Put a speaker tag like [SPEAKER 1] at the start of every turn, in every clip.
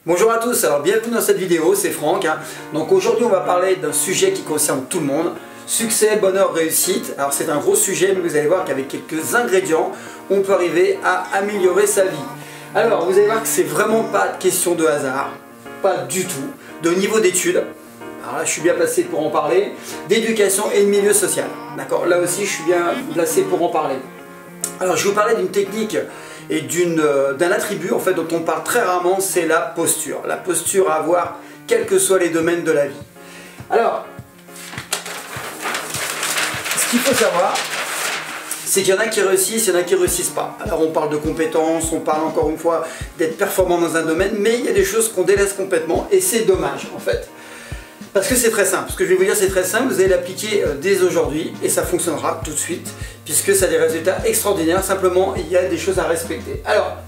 [SPEAKER 1] Bonjour à tous, alors bienvenue dans cette vidéo, c'est Franck. Donc aujourd'hui on va parler d'un sujet qui concerne tout le monde, succès, bonheur, réussite. Alors c'est un gros sujet, mais vous allez voir qu'avec quelques ingrédients, on peut arriver à améliorer sa vie. Alors vous allez voir que c'est vraiment pas question de hasard, pas du tout, de niveau d'études. Alors là je suis bien placé pour en parler, d'éducation et de milieu social. D'accord, là aussi je suis bien placé pour en parler. Alors je vais vous parler d'une technique et d'un attribut en fait dont on parle très rarement, c'est la posture. La posture à avoir quels que soient les domaines de la vie. Alors, ce qu'il faut savoir, c'est qu'il y en a qui réussissent, il y en a qui ne réussissent pas. Alors on parle de compétences, on parle encore une fois d'être performant dans un domaine, mais il y a des choses qu'on délaisse complètement et c'est dommage en fait. Parce que c'est très simple, ce que je vais vous dire c'est très simple, vous allez l'appliquer dès aujourd'hui et ça fonctionnera tout de suite puisque ça a des résultats extraordinaires, simplement il y a des choses à respecter. Alors,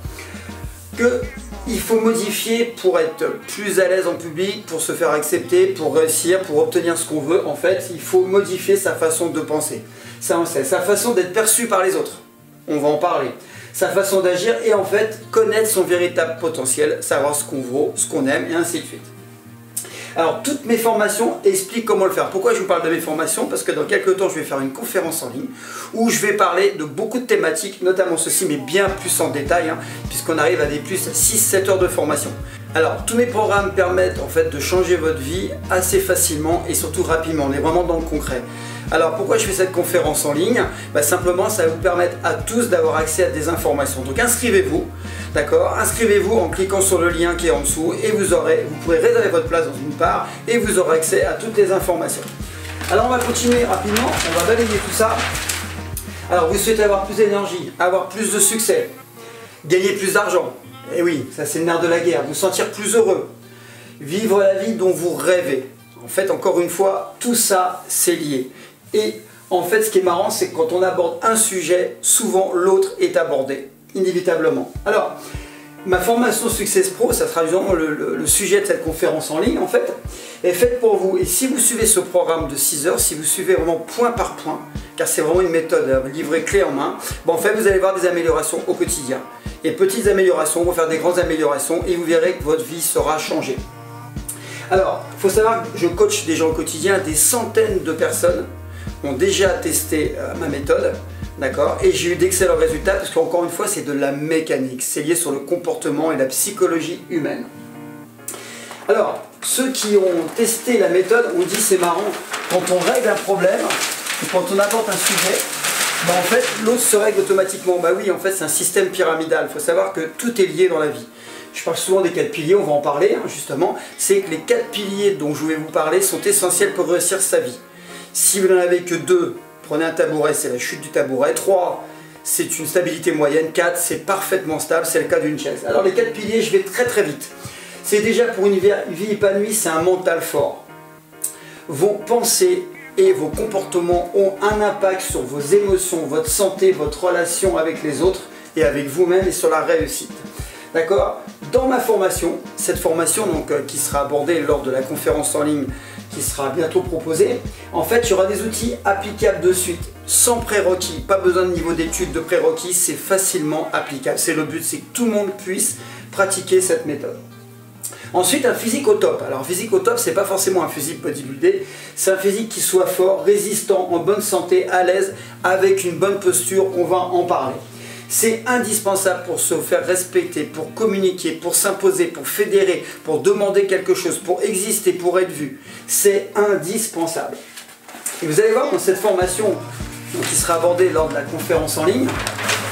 [SPEAKER 1] il faut modifier pour être plus à l'aise en public, pour se faire accepter, pour réussir, pour obtenir ce qu'on veut, en fait, il faut modifier sa façon de penser. Ça on sait, sa façon d'être perçu par les autres, on va en parler. Sa façon d'agir et en fait connaître son véritable potentiel, savoir ce qu'on vaut, ce qu'on aime et ainsi de suite. Alors, toutes mes formations expliquent comment le faire. Pourquoi je vous parle de mes formations? Parce que dans quelques temps, je vais faire une conférence en ligne où je vais parler de beaucoup de thématiques, notamment ceci, mais bien plus en détail, puisqu'on arrive à des plus 6-7 heures de formation. Alors, tous mes programmes permettent en fait de changer votre vie assez facilement et surtout rapidement. On est vraiment dans le concret. Alors, pourquoi je fais cette conférence en ligne? Simplement, ça va vous permettre à tous d'avoir accès à des informations. Donc, inscrivez-vous. D'accord, inscrivez-vous en cliquant sur le lien qui est en dessous et vous pourrez réserver votre place dans une part et vous aurez accès à toutes les informations. Alors on va continuer rapidement, on va balayer tout ça. Alors vous souhaitez avoir plus d'énergie, avoir plus de succès, gagner plus d'argent. Et oui, ça c'est le nerf de la guerre, vous sentir plus heureux, vivre la vie dont vous rêvez. En fait, encore une fois, tout ça c'est lié. Et en fait, ce qui est marrant, c'est que quand on aborde un sujet, souvent l'autre est abordé. Inévitablement. Alors, ma formation Success Pro, ça sera justement le sujet de cette conférence en ligne, en fait, est faite pour vous. Et si vous suivez ce programme de 6 heures, si vous suivez vraiment point par point, car c'est vraiment une méthode livrée clé en main, en fait, vous allez voir des améliorations au quotidien. Et petites améliorations vont faire des grandes améliorations et vous verrez que votre vie sera changée. Alors, il faut savoir que je coach des gens au quotidien, des centaines de personnes ont déjà testé ma méthode. D'accord, et j'ai eu d'excellents résultats parce qu'encore une fois c'est de la mécanique, c'est lié sur le comportement et la psychologie humaine. Alors, ceux qui ont testé la méthode ont dit c'est marrant, quand on règle un problème, ou quand on apporte un sujet, en fait l'autre se règle automatiquement. Oui, en fait c'est un système pyramidal, il faut savoir que tout est lié dans la vie. Je parle souvent des 4 piliers, on va en parler justement, c'est que les 4 piliers dont je vais vous parler sont essentiels pour réussir sa vie. Si vous n'en avez que 2, prenez un tabouret, c'est la chute du tabouret. 3, c'est une stabilité moyenne. 4, c'est parfaitement stable, c'est le cas d'une chaise. Alors les 4 piliers, je vais très vite. C'est déjà pour une vie épanouie, c'est un mental fort. Vos pensées et vos comportements ont un impact sur vos émotions, votre santé, votre relation avec les autres et avec vous-même et sur la réussite. D'accord? Dans ma formation, cette formation qui sera abordée lors de la conférence en ligne qui sera bientôt proposée, en fait il y aura des outils applicables de suite, sans prérequis, pas besoin de niveau d'études de prérequis, c'est facilement applicable. C'est le but, c'est que tout le monde puisse pratiquer cette méthode. Ensuite, un physique au top. Alors physique au top, c'est pas forcément un physique bodybuildé, c'est un physique qui soit fort, résistant, en bonne santé, à l'aise, avec une bonne posture, on va en parler. C'est indispensable pour se faire respecter, pour communiquer, pour s'imposer, pour fédérer, pour demander quelque chose, pour exister, pour être vu. C'est indispensable. Et vous allez voir dans cette formation qui sera abordée lors de la conférence en ligne,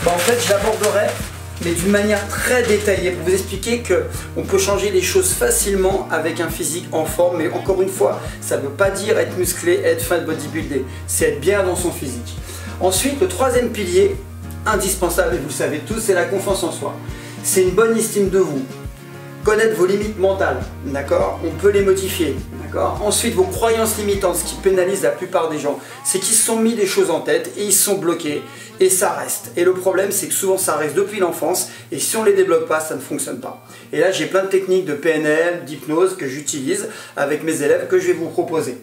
[SPEAKER 1] en fait je l'aborderai mais d'une manière très détaillée pour vous expliquer qu'on peut changer les choses facilement avec un physique en forme. Mais encore une fois, ça ne veut pas dire être musclé, être fin de bodybuilder, c'est être bien dans son physique. Ensuite, le troisième pilier, indispensable, et vous le savez tous, c'est la confiance en soi. C'est une bonne estime de vous. Connaître vos limites mentales, d'accord? On peut les modifier, d'accord? Ensuite, vos croyances limitantes, ce qui pénalise la plupart des gens, c'est qu'ils se sont mis des choses en tête et ils se sont bloqués et ça reste. Et le problème, c'est que souvent ça reste depuis l'enfance et si on ne les débloque pas, ça ne fonctionne pas. Et là, j'ai plein de techniques de PNL, d'hypnose que j'utilise avec mes élèves que je vais vous proposer.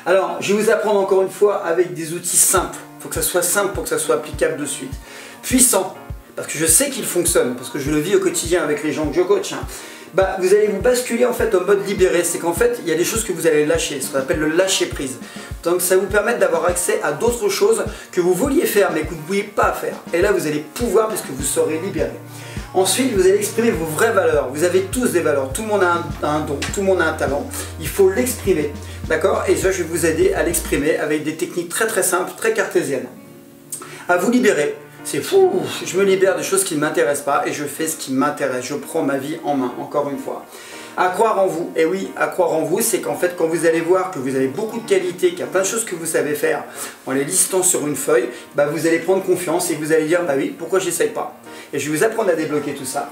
[SPEAKER 1] Alors, je vais vous apprendre encore une fois avec des outils simples. Il faut que ça soit simple pour que ça soit applicable de suite. Puissant, parce que je sais qu'il fonctionne, parce que je le vis au quotidien avec les gens que je coach. bah, vous allez vous basculer en fait au mode libéré. C'est qu'en fait, il y a des choses que vous allez lâcher, ce qu'on appelle le lâcher prise. Donc ça vous permet d'avoir accès à d'autres choses que vous vouliez faire mais que vous ne pouviez pas faire. Et là, vous allez pouvoir puisque vous serez libéré. Ensuite, vous allez exprimer vos vraies valeurs. Vous avez tous des valeurs. Tout le monde a un don, tout le monde a un talent. Il faut l'exprimer. D'accord? Et ça, je vais vous aider à l'exprimer avec des techniques très très simples, très cartésiennes. À vous libérer. C'est fou, je me libère des choses qui ne m'intéressent pas et je fais ce qui m'intéresse. Je prends ma vie en main, encore une fois. À croire en vous. Et oui, à croire en vous, c'est qu'en fait, quand vous allez voir que vous avez beaucoup de qualités, qu'il y a plein de choses que vous savez faire, en les listant sur une feuille, bah, vous allez prendre confiance et vous allez dire, bah oui, pourquoi j'essaye pas? Et je vais vous apprendre à débloquer tout ça.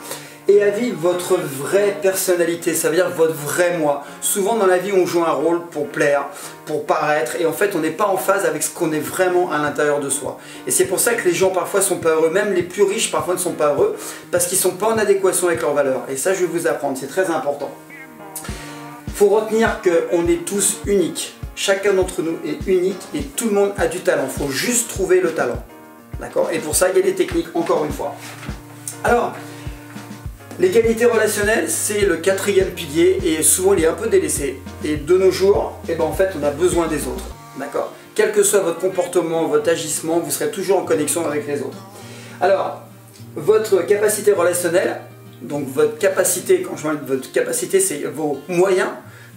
[SPEAKER 1] Et à vivre votre vraie personnalité, ça veut dire votre vrai moi. Souvent dans la vie, on joue un rôle pour plaire, pour paraître, et en fait, on n'est pas en phase avec ce qu'on est vraiment à l'intérieur de soi. Et c'est pour ça que les gens parfois sont pas heureux, même les plus riches parfois ne sont pas heureux, parce qu'ils ne sont pas en adéquation avec leurs valeurs. Et ça, je vais vous apprendre, c'est très important. Il faut retenir qu'on est tous uniques. Chacun d'entre nous est unique et tout le monde a du talent. Il faut juste trouver le talent. D'accord? Et pour ça, il y a des techniques, encore une fois. Alors, les qualités relationnelles, c'est le 4e pilier et souvent il est un peu délaissé. Et de nos jours, eh ben, en fait, on a besoin des autres. D'accord? Quel que soit votre comportement, votre agissement, vous serez toujours en connexion avec les autres. Alors, votre capacité relationnelle, donc votre capacité, quand je parle de votre capacité, c'est vos moyens,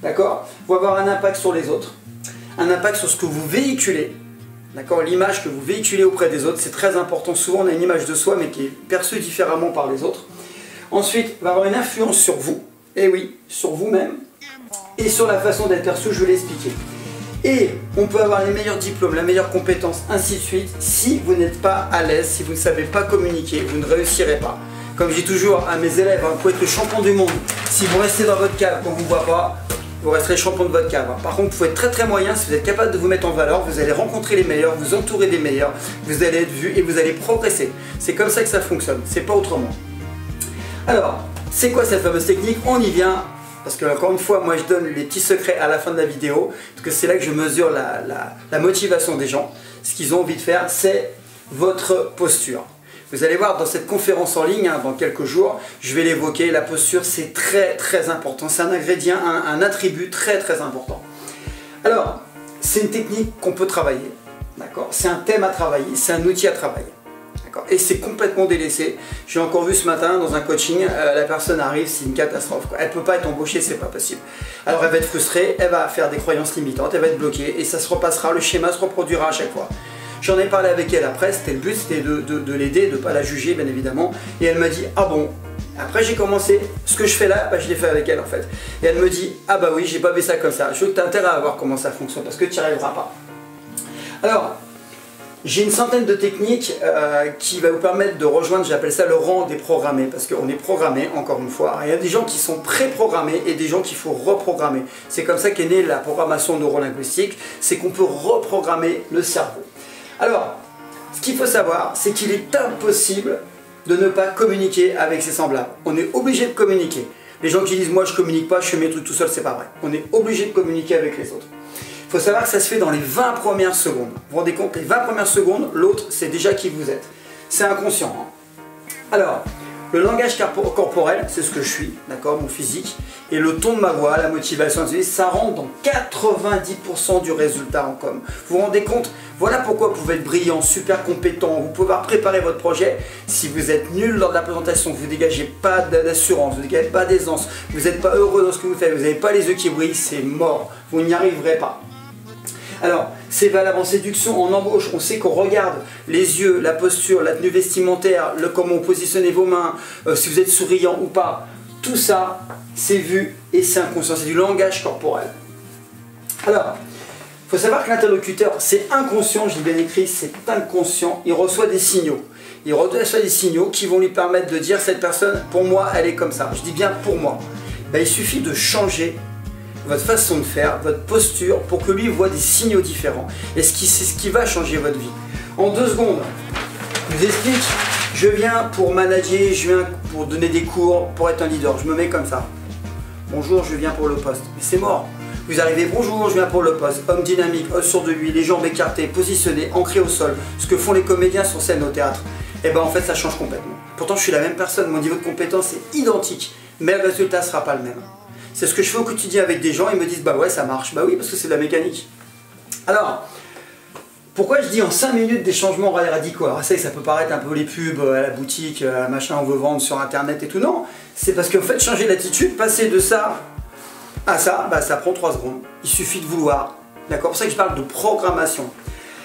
[SPEAKER 1] d'accord, vont avoir un impact sur les autres, un impact sur ce que vous véhiculez. D'accord, l'image que vous véhiculez auprès des autres, c'est très important. Souvent, on a une image de soi, mais qui est perçue différemment par les autres. Ensuite, va avoir une influence sur vous. Et oui, sur vous-même. Et sur la façon d'être perçu, je vais l'expliquer. Et on peut avoir les meilleurs diplômes, la meilleure compétence, ainsi de suite. Si vous n'êtes pas à l'aise, si vous ne savez pas communiquer, vous ne réussirez pas. Comme je dis toujours à mes élèves, vous pouvez être le champion du monde. Si vous restez dans votre cave, qu'on ne vous voit pas, vous resterez champion de votre cave. Par contre, vous pouvez être très très moyen. Si vous êtes capable de vous mettre en valeur, vous allez rencontrer les meilleurs, vous entourer des meilleurs, vous allez être vu et vous allez progresser. C'est comme ça que ça fonctionne, c'est pas autrement. Alors, c'est quoi cette fameuse technique? On y vient, parce que encore une fois, moi je donne les petits secrets à la fin de la vidéo, parce que c'est là que je mesure la motivation des gens. Ce qu'ils ont envie de faire, c'est votre posture. Vous allez voir dans cette conférence en ligne, dans quelques jours, je vais l'évoquer, la posture c'est très très important, c'est un ingrédient, un attribut très très important. Alors, c'est une technique qu'on peut travailler, d'accord? C'est un thème à travailler, c'est un outil à travailler. Et c'est complètement délaissé. J'ai encore vu ce matin dans un coaching, la personne arrive, c'est une catastrophe. Elle ne peut pas être embauchée, c'est pas possible. Alors elle va être frustrée, elle va faire des croyances limitantes, elle va être bloquée et ça se repassera, le schéma se reproduira à chaque fois. J'en ai parlé avec elle après, c'était le but, c'était de l'aider, de ne pas la juger bien évidemment. Et elle m'a dit, ah bon? Après j'ai commencé, ce que je fais là, bah, je l'ai fait avec elle en fait. Et elle me dit, ah bah oui, j'ai pas vu ça comme ça. Je veux que tu as intérêt à voir comment ça fonctionne parce que tu n'y arriveras pas. Alors, j'ai une centaine de techniques qui va vous permettre de rejoindre, j'appelle ça le rang des programmés, parce qu'on est programmé, encore une fois. Il y a des gens qui sont préprogrammés et des gens qu'il faut reprogrammer. C'est comme ça qu'est née la programmation neurolinguistique, c'est qu'on peut reprogrammer le cerveau. Alors, ce qu'il faut savoir, c'est qu'il est impossible de ne pas communiquer avec ses semblables. On est obligé de communiquer. Les gens qui disent « moi je communique pas, je fais mes trucs tout seul », c'est pas vrai. On est obligé de communiquer avec les autres. Il faut savoir que ça se fait dans les 20 premières secondes. Vous vous rendez compte, les 20 premières secondes, l'autre, c'est déjà qui vous êtes. C'est inconscient. Hein. Alors, le langage corporel, c'est ce que je suis, d'accord, mon physique, et le ton de ma voix, la motivation, ça rentre dans 90% du résultat en com. Vous vous rendez compte? Voilà pourquoi vous pouvez être brillant, super compétent, vous pouvez préparer votre projet. Si vous êtes nul lors de la présentation, vous ne dégagez pas d'assurance, vous ne dégagez pas d'aisance, vous n'êtes pas heureux dans ce que vous faites, vous n'avez pas les yeux qui brillent, c'est mort, vous n'y arriverez pas. Alors, c'est valable en séduction, en embauche, on sait qu'on regarde les yeux, la posture, la tenue vestimentaire, comment vous positionnez vos mains, si vous êtes souriant ou pas. Tout ça, c'est vu et c'est inconscient, c'est du langage corporel. Alors, il faut savoir que l'interlocuteur, c'est inconscient, je l'ai bien écrit, c'est inconscient, il reçoit des signaux. Il reçoit des signaux qui vont lui permettre de dire cette personne, pour moi, elle est comme ça. Je dis bien pour moi. Ben, il suffit de changer votre façon de faire, votre posture, pour que lui voit des signaux différents. Et c'est ce qui va changer votre vie. En 2 secondes, je vous explique, je viens pour manager, je viens pour donner des cours, pour être un leader. Je me mets comme ça. Bonjour, je viens pour le poste. Mais c'est mort. Vous arrivez, bonjour, je viens pour le poste. Homme dynamique, sur de lui, les jambes écartées, positionnées, ancrées au sol. Ce que font les comédiens sur scène au théâtre. Et ben en fait, ça change complètement. Pourtant, je suis la même personne, mon niveau de compétence est identique. mais le résultat ne sera pas le même. C'est ce que je fais au quotidien avec des gens, ils me disent bah ouais ça marche, bah oui parce que c'est de la mécanique. Alors, pourquoi je dis en 5 minutes des changements radicaux? Alors ça peut paraître un peu les pubs à la boutique, machin on veut vendre sur internet et tout, non. C'est parce qu'en fait changer d'attitude, passer de ça à ça, bah, ça prend 3 secondes. Il suffit de vouloir. D'accord? C'est pour ça que je parle de programmation.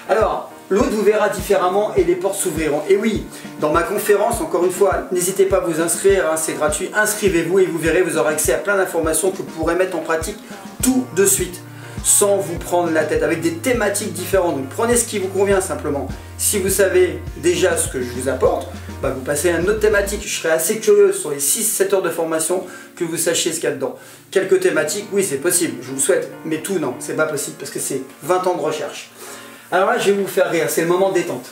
[SPEAKER 1] Alors, l'autre vous verra différemment et les portes s'ouvriront. Et oui, dans ma conférence, encore une fois, n'hésitez pas à vous inscrire, hein, c'est gratuit, inscrivez-vous et vous verrez, vous aurez accès à plein d'informations que vous pourrez mettre en pratique tout de suite, sans vous prendre la tête, avec des thématiques différentes. Donc prenez ce qui vous convient simplement. Si vous savez déjà ce que je vous apporte, bah, vous passez à une autre thématique. Je serais assez curieux sur les 6-7 heures de formation que vous sachiez ce qu'il y a dedans. Quelques thématiques, oui c'est possible, je vous le souhaite, mais tout non, c'est pas possible parce que c'est 20 ans de recherche. Alors là, je vais vous faire rire, c'est le moment de détente.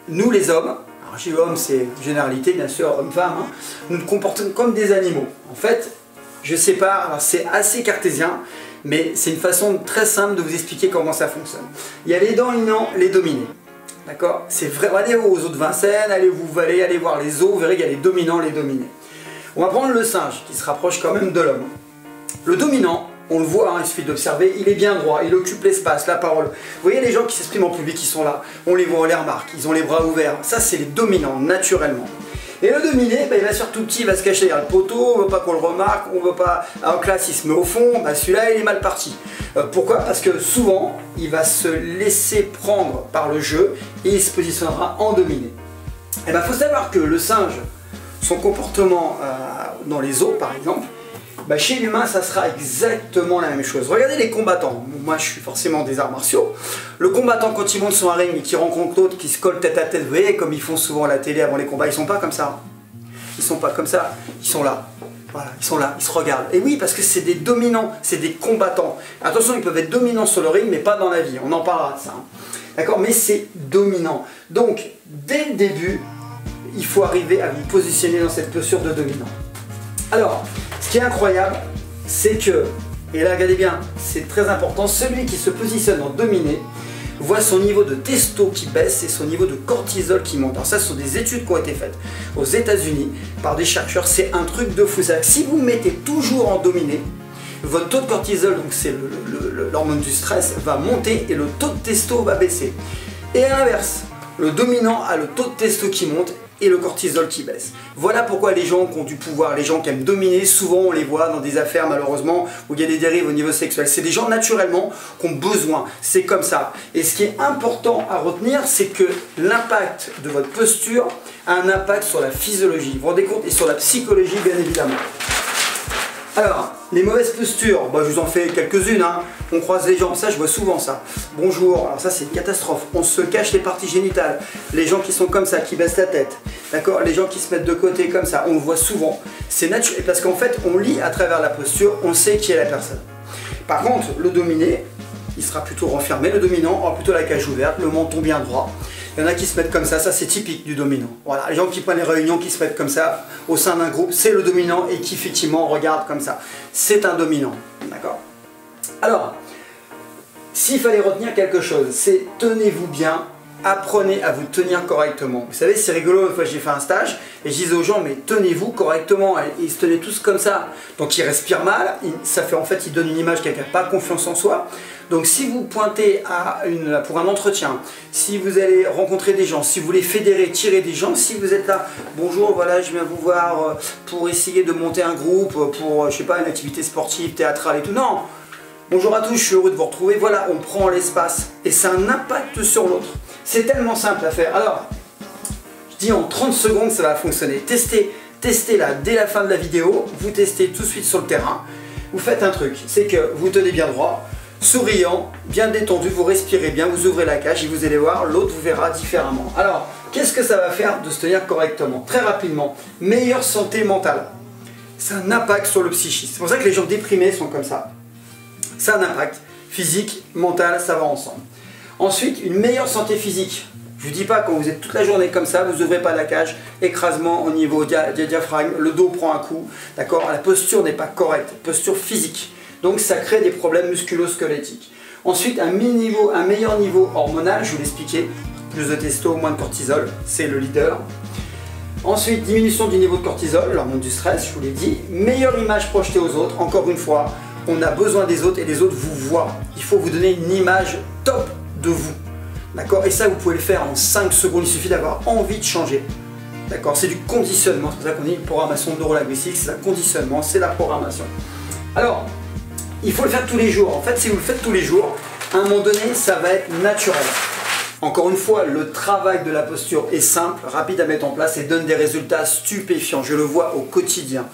[SPEAKER 1] Nous les hommes, alors chez l'homme c'est généralité, bien sûr, homme-femme, hein, nous nous comportons comme des animaux. En fait, je sépare, alors c'est assez cartésien, mais c'est une façon très simple de vous expliquer comment ça fonctionne. Il y a les dominants, les dominés. D'accord? C'est vrai, allez aux eaux de Vincennes, allez voir les zoos, vous verrez qu'il y a les dominants, les dominés. On va prendre le singe, qui se rapproche quand même de l'homme. Le dominant, on le voit, hein, il suffit d'observer, il est bien droit, il occupe l'espace, la parole. Vous voyez les gens qui s'expriment en public, qui sont là, on les voit, on les remarque, ils ont les bras ouverts. Ça, c'est les dominants, naturellement. Et le dominé, bah, il va se faire tout petit, il va se cacher derrière le poteau, on ne veut pas qu'on le remarque, on veut pas... En classe, il se met au fond, bah, celui-là, il est mal parti. Pourquoi? Parce que souvent, il va se laisser prendre par le jeu et il se positionnera en dominé. Et il faut savoir que le singe, son comportement dans les eaux, par exemple, bah chez l'humain, ça sera exactement la même chose. Regardez les combattants. Moi, je suis forcément des arts martiaux. Le combattant, quand il monte sur un ring et qu'il rencontre l'autre, qui se colle tête à tête, vous voyez, comme ils font souvent à la télé avant les combats, ils sont pas comme ça. Ils sont pas comme ça. Ils sont là. Voilà, ils sont là, ils se regardent. Et oui, parce que c'est des dominants, c'est des combattants. Attention, ils peuvent être dominants sur le ring, mais pas dans la vie. On en parlera de ça. Hein. D'accord? Mais c'est dominant. Donc, dès le début, il faut arriver à vous positionner dans cette posture de dominant. Alors, ce qui est incroyable, c'est que, et là regardez bien, c'est très important, celui qui se positionne en dominé voit son niveau de testo qui baisse et son niveau de cortisol qui monte. Alors ça, ce sont des études qui ont été faites aux États-Unis par des chercheurs, c'est un truc de fou. C'est-à-dire que si vous mettez toujours en dominé, votre taux de cortisol, donc c'est l'hormone du stress, va monter et le taux de testo va baisser. Et à l'inverse, le dominant a le taux de testo qui monte et le cortisol qui baisse. Voilà pourquoi les gens qui ont du pouvoir, les gens qui aiment dominer, souvent on les voit dans des affaires malheureusement où il y a des dérives au niveau sexuel. C'est des gens naturellement qui ont besoin, c'est comme ça. Et ce qui est important à retenir, c'est que l'impact de votre posture a un impact sur la physiologie, vous vous rendez compte, et sur la psychologie bien évidemment. Alors, les mauvaises postures, bah, je vous en fais quelques-unes, hein. On croise les jambes, ça je vois souvent ça. Bonjour, alors ça c'est une catastrophe, on se cache les parties génitales, les gens qui sont comme ça, qui baissent la tête, d'accord, les gens qui se mettent de côté comme ça, on le voit souvent. C'est naturel, parce qu'en fait on lit à travers la posture, on sait qui est la personne. Par contre, le dominé, il sera plutôt renfermé, le dominant aura plutôt la cage ouverte, le menton bien droit. Il y en a qui se mettent comme ça c'est typique du dominant. Voilà, les gens qui prennent les réunions, qui se mettent comme ça au sein d'un groupe, c'est le dominant et qui effectivement regarde comme ça. C'est un dominant, d'accord? Alors, s'il fallait retenir quelque chose, c'est tenez-vous bien, apprenez à vous tenir correctement. Vous savez, c'est rigolo, une fois j'ai fait un stage et je disais aux gens, mais tenez-vous correctement, et ils se tenaient tous comme ça. Donc ils respirent mal, ça fait en fait, ils donnent une image qui n'a pas confiance en soi. Donc si vous pointez pour un entretien, si vous allez rencontrer des gens, si vous voulez fédérer, tirer des gens, si vous êtes là, bonjour, voilà, je viens vous voir pour essayer de monter un groupe, pour, je sais pas, une activité sportive, théâtrale et tout, non. Bonjour à tous, je suis heureux de vous retrouver, voilà, on prend l'espace et ça a un impact sur l'autre. C'est tellement simple à faire. Alors, je dis en 30 secondes, ça va fonctionner. Testez là, dès la fin de la vidéo, vous testez tout de suite sur le terrain. Vous faites un truc, c'est que vous tenez bien droit, souriant, bien détendu, vous respirez bien, vous ouvrez la cage et vous allez voir, l'autre vous verra différemment. Alors, qu'est-ce que ça va faire de se tenir correctement? Très rapidement, meilleure santé mentale. C'est un impact sur le psychisme. C'est pour ça que les gens déprimés sont comme ça. C'est un impact physique, mental, ça va ensemble. Ensuite, une meilleure santé physique. Je ne vous dis pas, quand vous êtes toute la journée comme ça, vous n'ouvrez pas la cage, écrasement au niveau diaphragme, le dos prend un coup, d'accord? La posture n'est pas correcte, posture physique. Donc ça crée des problèmes musculo-squelettiques. Ensuite, un meilleur niveau hormonal, je vous l'expliquais, plus de testo, moins de cortisol, c'est le leader. Ensuite, diminution du niveau de cortisol, l'hormone du stress, je vous l'ai dit. Meilleure image projetée aux autres. Encore une fois, on a besoin des autres et les autres vous voient. Il faut vous donner une image top de vous. D'accord? Et ça, vous pouvez le faire en 5 secondes. Il suffit d'avoir envie de changer. D'accord? C'est du conditionnement. C'est pour ça qu'on dit programmation neurolinguistique. C'est un conditionnement, c'est la programmation. Alors, il faut le faire tous les jours. En fait, si vous le faites tous les jours, à un moment donné, ça va être naturel. Encore une fois, le travail de la posture est simple, rapide à mettre en place et donne des résultats stupéfiants. Je le vois au quotidien.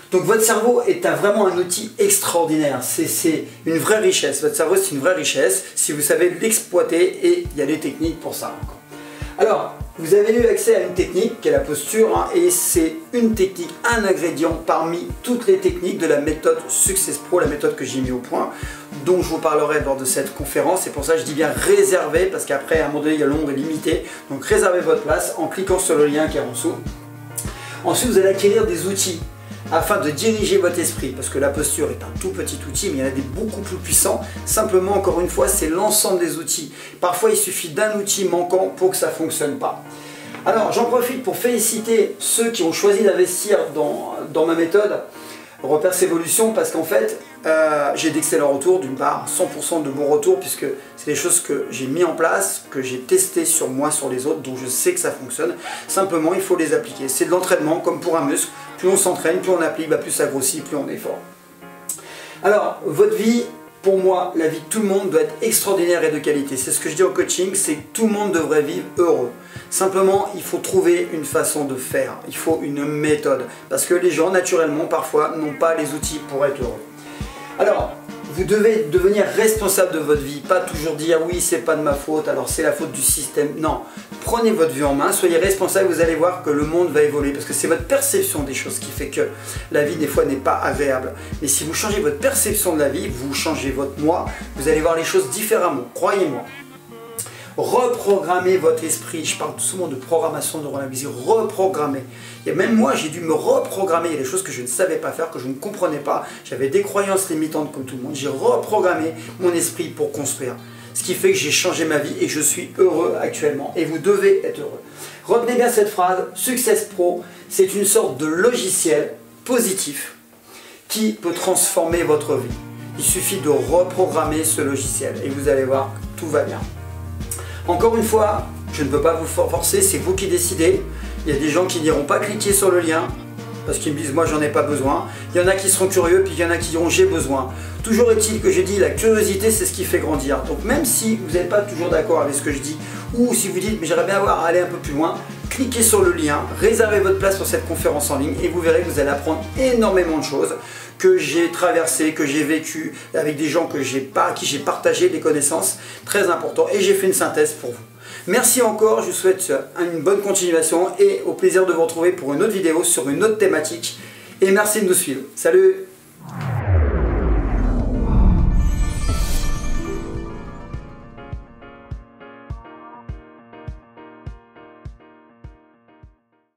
[SPEAKER 1] Donc votre cerveau est vraiment un outil extraordinaire. C'est une vraie richesse. Votre cerveau, c'est une vraie richesse si vous savez l'exploiter et il y a des techniques pour ça. Alors, vous avez eu accès à une technique qui est la posture et c'est une technique, un ingrédient parmi toutes les techniques de la méthode Success Pro, la méthode que j'ai mis au point, dont je vous parlerai lors de cette conférence. C'est pour ça que je dis bien réservé, parce qu'après, à un moment donné, il y a le nombre est limité. Donc réservez votre place en cliquant sur le lien qui est en dessous. Ensuite, vous allez acquérir des outils afin de diriger votre esprit, parce que la posture est un tout petit outil, mais il y en a des beaucoup plus puissants. Simplement, encore une fois, c'est l'ensemble des outils. Parfois, il suffit d'un outil manquant pour que ça ne fonctionne pas. Alors, j'en profite pour féliciter ceux qui ont choisi d'investir dans ma méthode Repères Evolution, parce qu'en fait, j'ai d'excellents retours. D'une part, 100% de bons retours, puisque c'est des choses que j'ai mis en place, que j'ai testé sur moi, sur les autres, donc je sais que ça fonctionne. Simplement, il faut les appliquer. C'est de l'entraînement, comme pour un muscle. Plus on s'entraîne, plus on applique, plus ça grossit, plus on est fort. Alors, votre vie, pour moi, la vie de tout le monde doit être extraordinaire et de qualité. C'est ce que je dis au coaching, c'est que tout le monde devrait vivre heureux. Simplement, il faut trouver une façon de faire. Il faut une méthode. Parce que les gens, naturellement, parfois, n'ont pas les outils pour être heureux. Alors, vous devez devenir responsable de votre vie. Pas toujours dire oui, c'est pas de ma faute, alors c'est la faute du système. Non, prenez votre vie en main, soyez responsable, vous allez voir que le monde va évoluer. Parce que c'est votre perception des choses qui fait que la vie, des fois, n'est pas agréable. Mais si vous changez votre perception de la vie, vous changez votre moi, vous allez voir les choses différemment. Croyez-moi. Reprogrammez votre esprit. Je parle souvent de programmation neurolinguistique. Reprogrammer. Et même moi, j'ai dû me reprogrammer. Il y a des choses que je ne savais pas faire, que je ne comprenais pas. J'avais des croyances limitantes comme tout le monde. J'ai reprogrammé mon esprit pour construire. Ce qui fait que j'ai changé ma vie et je suis heureux actuellement. Et vous devez être heureux. Retenez bien cette phrase. Success Pro, c'est une sorte de logiciel positif qui peut transformer votre vie. Il suffit de reprogrammer ce logiciel et vous allez voir que tout va bien. Encore une fois, je ne peux pas vous forcer, c'est vous qui décidez. Il y a des gens qui n'iront pas cliquer sur le lien parce qu'ils me disent moi j'en ai pas besoin. Il y en a qui seront curieux, puis il y en a qui diront j'ai besoin. Toujours est-il que je dis la curiosité c'est ce qui fait grandir. Donc même si vous n'êtes pas toujours d'accord avec ce que je dis, ou si vous dites mais j'aimerais bien aller un peu plus loin, cliquez sur le lien, réservez votre place sur cette conférence en ligne et vous verrez que vous allez apprendre énormément de choses que j'ai traversées, que j'ai vécues avec des gens à qui j'ai partagé des connaissances très importantes et j'ai fait une synthèse pour vous. Merci encore, je vous souhaite une bonne continuation et au plaisir de vous retrouver pour une autre vidéo sur une autre thématique et merci de nous suivre. Salut!